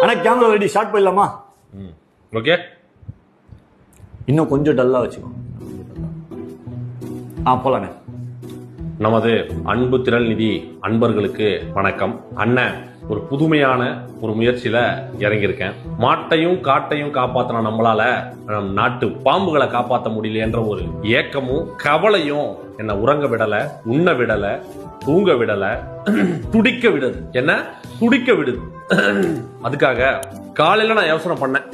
ஆனா camera ready short போயிடலாமா? Okay, இன்னும் கொஞ்சம் டல்லா வச்சுக்கோ. போலானே. நமது அன்பு திரள் நிதி அன்பர்களுக்கு வணக்கம். அண்ணன் ஒரு புதுமையான ஒரு முயற்சியில இறங்கியிருக்கேன். மாட்டையும் காட்டையும் காப்பாத்தின நம்மளால நம் நாட்டு பாம்புகளை காப்பாற்ற முடியல என்ற ஒரு ஏக்கமும் கவலையும் என்ன உறங்க விடல, உண்ண விடல, தூங்க விடல, துடிக்க விடுது. என்ன துடிக்க விடுது. அதுக்காக காலையில நான் யோசனை பண்ணேன்,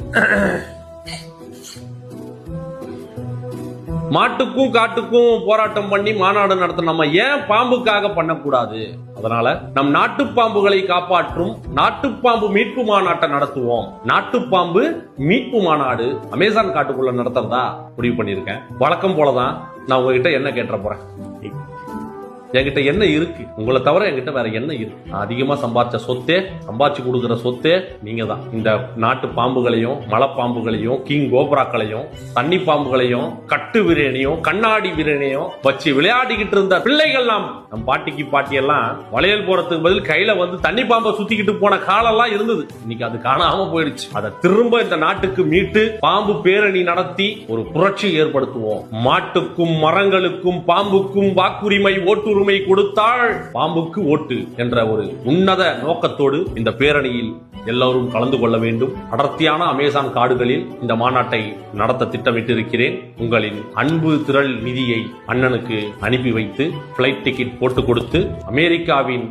மாட்டுக்கும் காட்டுக்கும் போராட்டம் பண்ணி மாநாடு நடத்த நம்ம ஏன் பாம்புக்காக பண்ணக்கூடாது? அதனால நம் நாட்டு பாம்புகளை காப்பாற்றும் நாட்டுப்பாம்பு மீட்பு மாநாட்டை நடத்துவோம். நாட்டுப்பாம்பு மீட்பு மாநாடு அமேசான் காட்டுக்குள்ள நடத்துறதா முடிவு பண்ணிருக்கேன். வழக்கம் போலதான் நான் உங்ககிட்ட என்ன கேட்ட போறேன். என்கிட்ட என்ன இருக்கு? உங்களை தவிர என்கிட்ட வேற என்ன இருக்கு? அதிகமா சம்பாதிச்ச சொத்தே, சம்பாதிச்சு கொடுக்குற சொத்தே நீங்க தான். இந்த நாட்டு பாம்புகளையும், மலைப்பாம்புகளையும், கிங் கோபராக்களையும், தண்ணி பாம்புகளையும், கட்டு விரேனையும், கண்ணாடி விரேனையும் வச்சு விளையாடிக்கிட்டு இருந்த பிள்ளைகள் நம் பாட்டிக்கு பாட்டி எல்லாம் வளையல் போறதுக்கு பதில் கையில வந்து தண்ணி பாம்பை சுத்திக்கிட்டு போன காலெல்லாம் இருந்தது. இன்னைக்கு அது காணாம போயிடுச்சு. அதை திரும்ப இந்த நாட்டுக்கு மீட்டு பாம்பு பேரணி நடத்தி ஒரு புரட்சி ஏற்படுத்துவோம். மாட்டுக்கும் மரங்களுக்கும் பாம்புக்கும் வாக்குரிமை, ஓட்டுரிமை கொடுத்தால் பாம்புக்கு ஓட்டு என்ற ஒரு உன்னத நோக்கத்தோடு இந்த பேரணியில் எல்லோரும் கலந்து கொள்ள வேண்டும். அடர்த்தியான அமேசான் காடுகளில் இந்த மாநாட்டை நடத்த திட்டமிட்டிருக்கிறேன். உங்களின் அன்பு திரள் நிதியை அண்ணனுக்கு அனுப்பி வைத்து பிளைட் டிக்கெட் போட்டு கொடுத்து அமெரிக்காவின்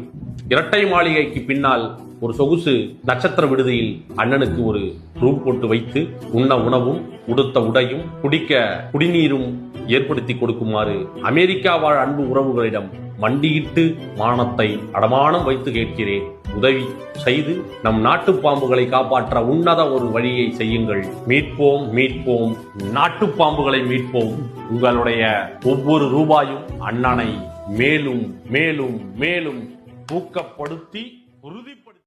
இரட்டை மாளிகைக்கு பின்னால் ஒரு சொகுசு நட்சத்திர விடுதியில் அண்ணனுக்கு ஒரு ரூம் போட்டு வைத்து உண்ண உணவும், உடுத்த உடையும், குடிக்க குடிநீரும் ஏற்படுத்தி கொடுக்குமாறு அமெரிக்கா வாழ் அன்பு உறவுகளிடம் மண்டியிட்டு மானத்தை அடமானம் வைத்து கேட்கிறேன். உதவி செய்து நம் நாட்டு பாம்புகளை காப்பாற்ற உன்னத ஒரு வழியை செய்யுங்கள். மீட்போம், மீட்போம், நாட்டு பாம்புகளை மீட்போம். உங்களுடைய ஒவ்வொரு ரூபாயும் அண்ணனை மேலும் மேலும் மேலும் ஊக்கப்படுத்தி உறுதிப்படுத்தி